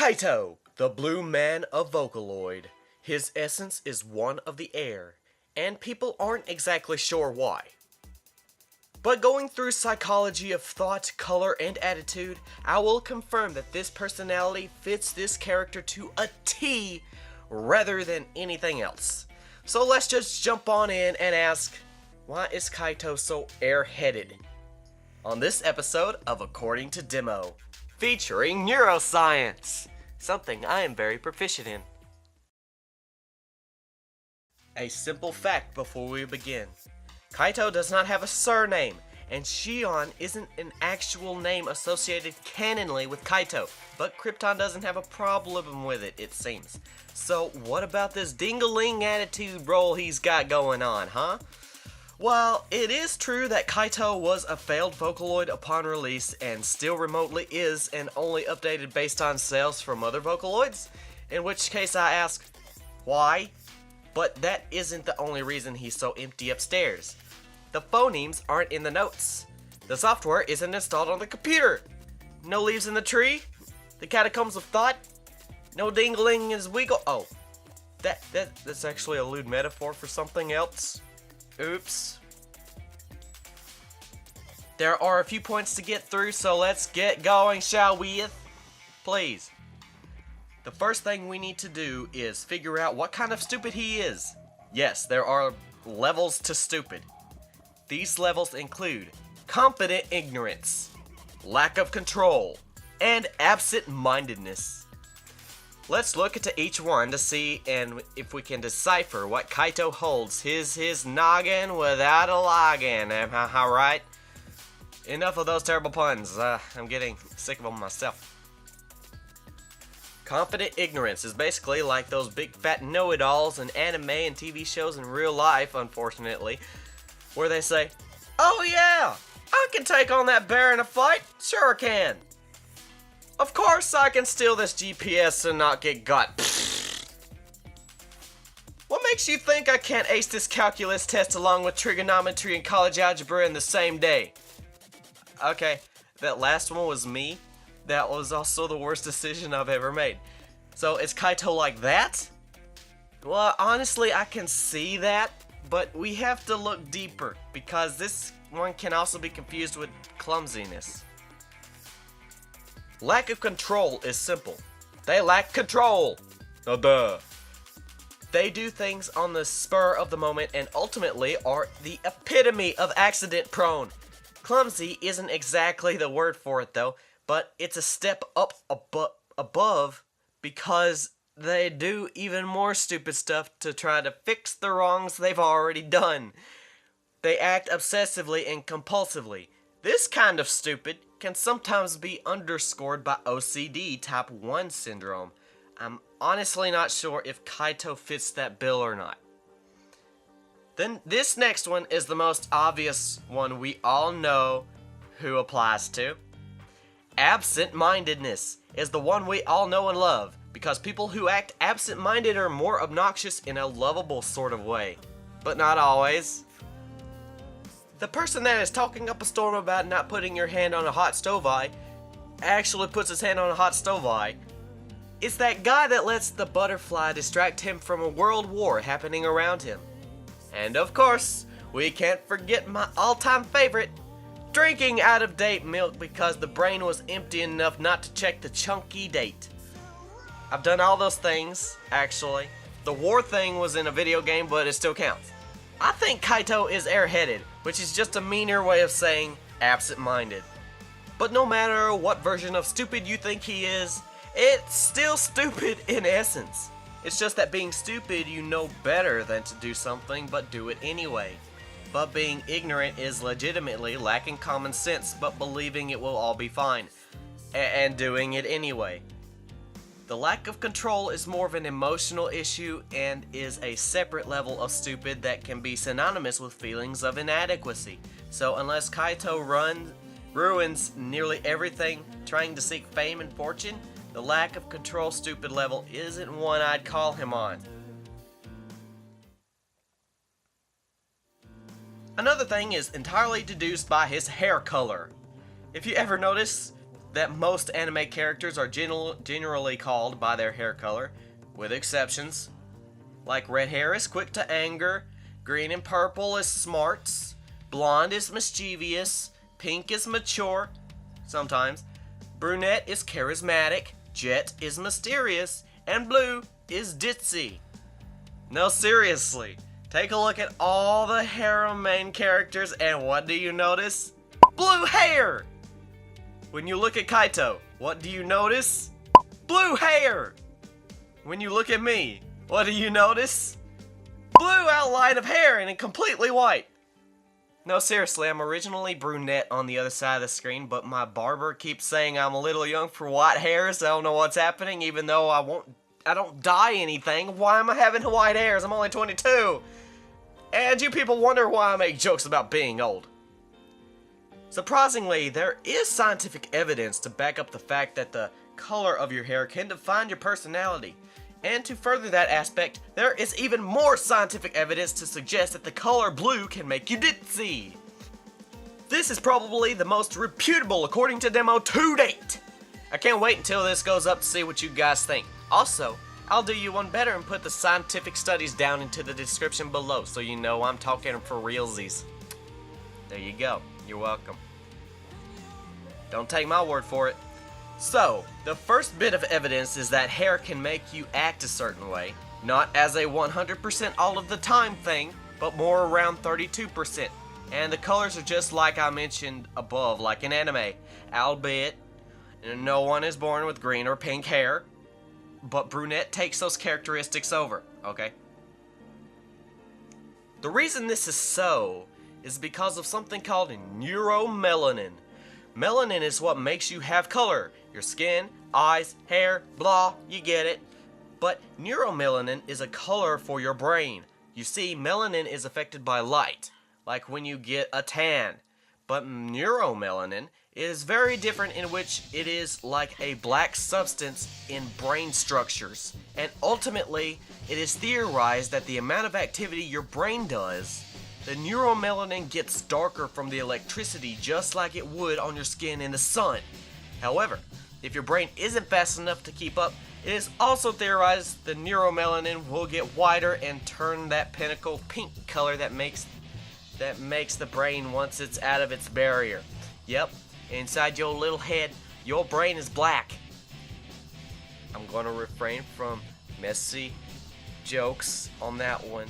Kaito, the blue man of Vocaloid. His essence is one of the air, and people aren't exactly sure why. But going through psychology of thought, color, and attitude, I will confirm that this personality fits this character to a T rather than anything else. So let's just jump on in and ask, why is Kaito so airheaded? On this episode of According to Demo, featuring neuroscience, something I am very proficient in. A simple fact before we begin. Kaito does not have a surname, and Shion isn't an actual name associated canonally with Kaito, but Krypton doesn't have a problem with it, it seems. So what about this ding-a-ling attitude role he's got going on, huh? Well, it is true that Kaito was a failed Vocaloid upon release and still remotely is and only updated based on sales from other Vocaloids, in which case I ask, why? But that isn't the only reason he's so empty upstairs. The phonemes aren't in the notes. The software isn't installed on the computer. No leaves in the tree. The catacombs of thought. No dingling is wiggle. Oh, that's actually a lewd metaphor for something else. Oops. There are a few points to get through, so let's get going, shall we? Please. The first thing we need to do is figure out what kind of stupid he is. Yes, there are levels to stupid. These levels include confident ignorance, lack of control, and absent-mindedness. Let's look into each one to see and if we can decipher what Kaito holds his noggin without a login. Am I right? Enough of those terrible puns. I'm getting sick of them myself. Confident ignorance is basically like those big fat know-it-alls in anime and TV shows in real life, unfortunately, where they say, "Oh yeah, I can take on that bear in a fight, sure I can. Of course I can steal this GPS and not get got." What makes you think I can't ace this calculus test along with trigonometry and college algebra in the same day? Okay, that last one was me. That was also the worst decision I've ever made. So is Kaito like that? Well, honestly, I can see that, but we have to look deeper because this one can also be confused with clumsiness. Lack of control is simple. They lack control. Oh, duh. They do things on the spur of the moment and ultimately are the epitome of accident prone. Clumsy isn't exactly the word for it though, but it's a step up above because they do even more stupid stuff to try to fix the wrongs they've already done. They act obsessively and compulsively. This kind of stupid can sometimes be underscored by OCD type 1 syndrome. I'm honestly not sure if Kaito fits that bill or not. Then this next one is the most obvious one we all know who applies to. Absent-mindedness is the one we all know and love, because people who act absent-minded are more obnoxious in a lovable sort of way, but not always. The person that is talking up a storm about not putting your hand on a hot stove eye actually puts his hand on a hot stove eye. It's that guy that lets the butterfly distract him from a world war happening around him. And of course, we can't forget my all-time favorite, drinking out-of-date milk because the brain was empty enough not to check the chunky date. I've done all those things, actually. The war thing was in a video game, but it still counts. I think Kaito is airheaded, which is just a meaner way of saying absent-minded. But no matter what version of stupid you think he is, it's still stupid in essence. It's just that being stupid, you know better than to do something but do it anyway. But being ignorant is legitimately lacking common sense but believing it will all be fine, and doing it anyway. The lack of control is more of an emotional issue and is a separate level of stupid that can be synonymous with feelings of inadequacy. So unless Kaito ruins nearly everything trying to seek fame and fortune, the lack of control stupid level isn't one I'd call him on. Another thing is entirely deduced by his hair color. If you ever notice, that most anime characters are generally called by their hair color, with exceptions. Like red hair is quick to anger, green and purple is smarts, blonde is mischievous, pink is mature, sometimes, brunette is charismatic, jet is mysterious, and blue is ditzy. No, seriously, take a look at all the harem main characters and what do you notice? Blue hair! When you look at Kaito, what do you notice? Blue hair! When you look at me, what do you notice? Blue outline of hair and completely white. No, seriously, I'm originally brunette on the other side of the screen, but my barber keeps saying I'm a little young for white hairs. I don't know what's happening, even though I don't dye anything. Why am I having white hairs? I'm only 22. And you people wonder why I make jokes about being old. Surprisingly, there is scientific evidence to back up the fact that the color of your hair can define your personality. And to further that aspect, there is even more scientific evidence to suggest that the color blue can make you ditzy. This is probably the most reputable according to demo to date. I can't wait until this goes up to see what you guys think. Also, I'll do you one better and put the scientific studies down into the description below so you know I'm talking for realsies. There you go. You're welcome. Don't take my word for it. So, the first bit of evidence is that hair can make you act a certain way, not as a 100% all of the time thing, but more around 32%. And the colors are just like I mentioned above, like in anime, albeit no one is born with green or pink hair, but brunette takes those characteristics over, okay? The reason this is so is because of something called neuromelanin. Melanin is what makes you have color. Your skin, eyes, hair, blah, you get it. But neuromelanin is a color for your brain. You see, melanin is affected by light, like when you get a tan. But neuromelanin is very different, in which it is like a black substance in brain structures. And ultimately, it is theorized that the amount of activity your brain does, the neuromelanin gets darker from the electricity just like it would on your skin in the sun. However, if your brain isn't fast enough to keep up, it is also theorized the neuromelanin will get whiter and turn that pinnacle pink color that makes the brain once it's out of its barrier. Yep, inside your little head, your brain is black. I'm going to refrain from messy jokes on that one.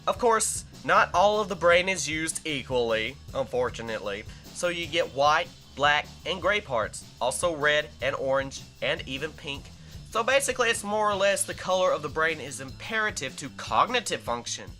Of course, not all of the brain is used equally, unfortunately, so you get white, black, and gray parts, also red and orange, and even pink. So basically it's more or less the color of the brain is imperative to cognitive function.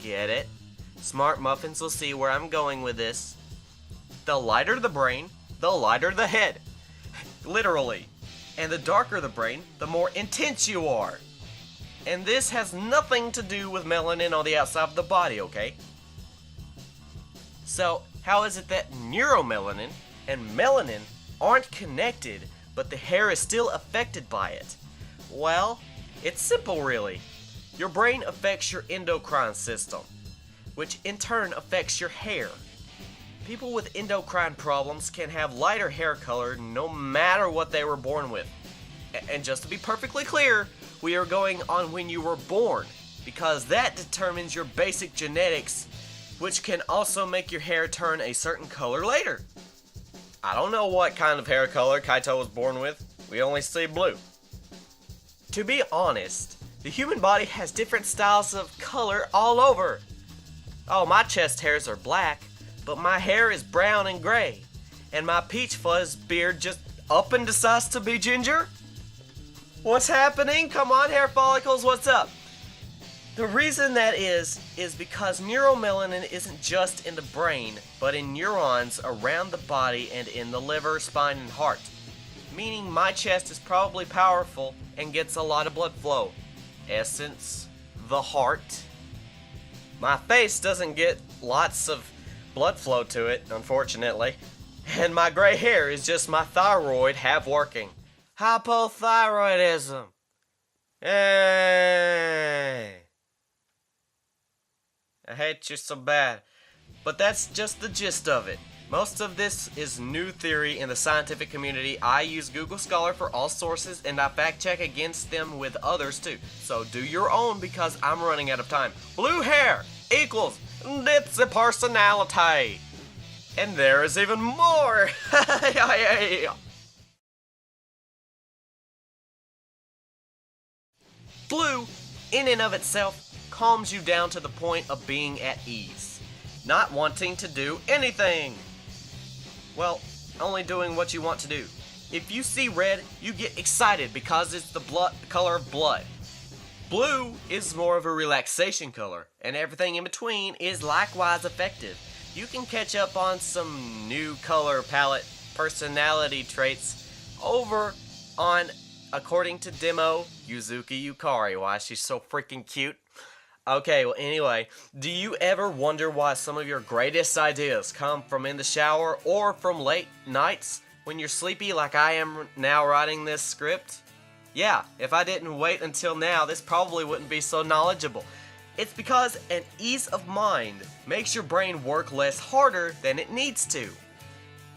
Get it? Smart muffins will see where I'm going with this. The lighter the brain, the lighter the head. Literally. And the darker the brain, the more intense you are. And this has nothing to do with melanin on the outside of the body, okay? So, how is it that neuromelanin and melanin aren't connected, but the hair is still affected by it? Well, it's simple really. Your brain affects your endocrine system, which in turn affects your hair. People with endocrine problems can have lighter hair color no matter what they were born with. And just to be perfectly clear, we are going on when you were born, because that determines your basic genetics, which can also make your hair turn a certain color later. I don't know what kind of hair color Kaito was born with. We only see blue. To be honest, the human body has different styles of color all over. Oh, my chest hairs are black, but my hair is brown and gray. And my peach fuzz beard just up and decides to be ginger? What's happening? Come on, hair follicles, what's up? The reason that is because neuromelanin isn't just in the brain, but in neurons around the body and in the liver, spine, and heart. Meaning my chest is probably powerful and gets a lot of blood flow. Essence, the heart. My face doesn't get lots of blood flow to it, unfortunately. And my gray hair is just my thyroid half working. Hypothyroidism. Hey. I hate you so bad. But that's just the gist of it. Most of this is new theory in the scientific community. I use Google Scholar for all sources and I fact check against them with others too. So do your own because I'm running out of time. Blue hair equals ditzy personality. And there is even more. Blue, in and of itself, calms you down to the point of being at ease. Not wanting to do anything. Well, only doing what you want to do. If you see red, you get excited because it's the color of blood. Blue is more of a relaxation color, and everything in between is likewise effective. You can catch up on some new color palette personality traits over on, according to Demo, Yuzuki Yukari. Why, she's so freaking cute. Okay, well anyway, do you ever wonder why some of your greatest ideas come from in the shower or from late nights when you're sleepy like I am now writing this script? Yeah, if I didn't wait until now, this probably wouldn't be so knowledgeable. It's because an ease of mind makes your brain work less harder than it needs to.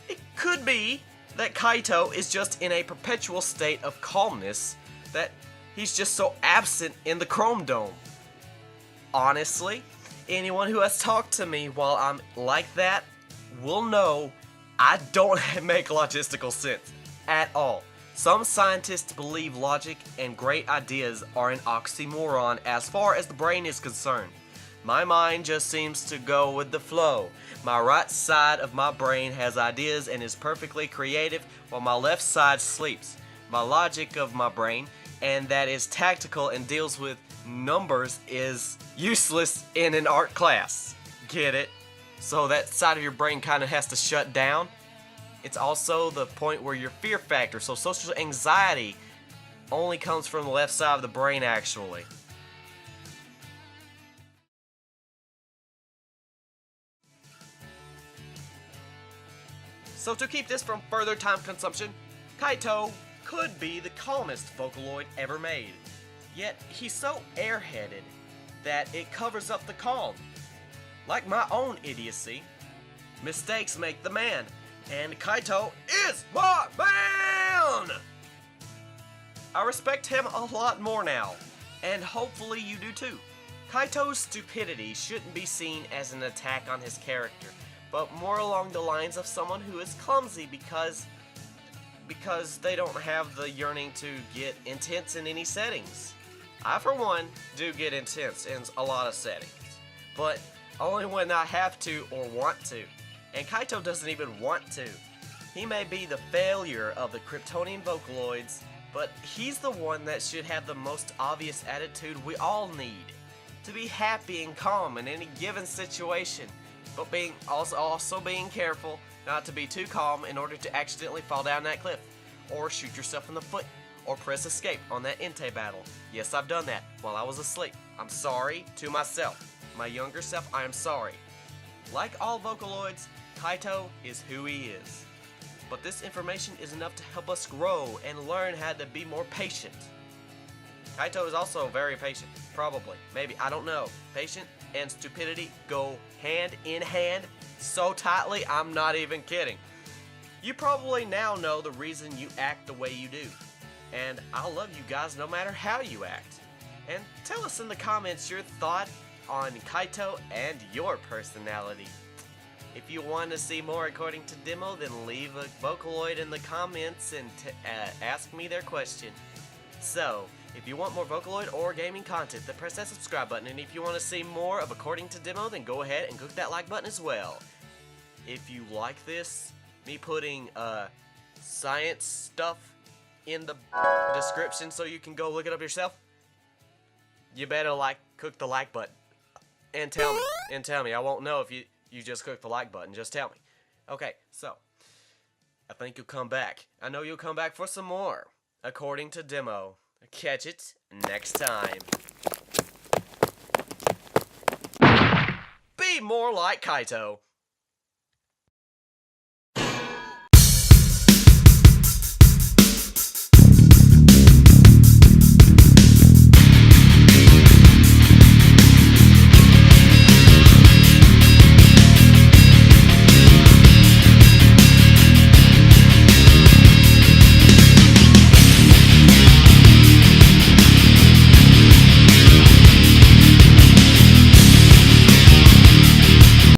It could be that Kaito is just in a perpetual state of calmness, that he's just so absent in the Chrome Dome. Honestly, anyone who has talked to me while I'm like that will know I don't make logistical sense at all. Some scientists believe logic and great ideas are an oxymoron as far as the brain is concerned. My mind just seems to go with the flow. My right side of my brain has ideas and is perfectly creative while my left side sleeps. My logic of my brain, and that is tactical and deals with numbers, is useless in an art class. Get it? So that side of your brain kind of has to shut down. It's also the point where your fear factor, so social anxiety, only comes from the left side of the brain actually. So to keep this from further time consumption, Kaito could be the calmest Vocaloid ever made. Yet he's so airheaded that it covers up the calm. Like my own idiocy, mistakes make the man, and Kaito is my man! I respect him a lot more now, and hopefully you do too. Kaito's stupidity shouldn't be seen as an attack on his character, but more along the lines of someone who is clumsy because they don't have the yearning to get intense in any settings. I, for one, do get intense in a lot of settings, but only when I have to or want to. And Kaito doesn't even want to. He may be the failure of the Kryptonian Vocaloids, but he's the one that should have the most obvious attitude we all need. To be happy and calm in any given situation, but being also being careful not to be too calm in order to accidentally fall down that cliff, or shoot yourself in the foot, or press escape on that Entei battle. Yes, I've done that while I was asleep. I'm sorry to myself. My younger self, I am sorry. Like all Vocaloids, Kaito is who he is. But this information is enough to help us grow and learn how to be more patient. Kaito is also very patient. Probably. Maybe. I don't know. Patient and stupidity go hand in hand so tightly, I'm not even kidding. You probably now know the reason you act the way you do. And I love you guys no matter how you act. And tell us in the comments your thought on Kaito and your personality. If you want to see more according to Demo, then leave a Vocaloid in the comments and ask me their question. So, if you want more Vocaloid or gaming content, then press that subscribe button. And if you want to see more of According to Demo, then go ahead and click that like button as well. If you like this, me putting science stuff in the description so you can go look it up yourself, you better click the like button and tell me. I won't know if you just click the like button. Just tell me. Okay, so I think you'll come back. I know you'll come back for some more According to Demo. Catch it next time. Be more like Kaito.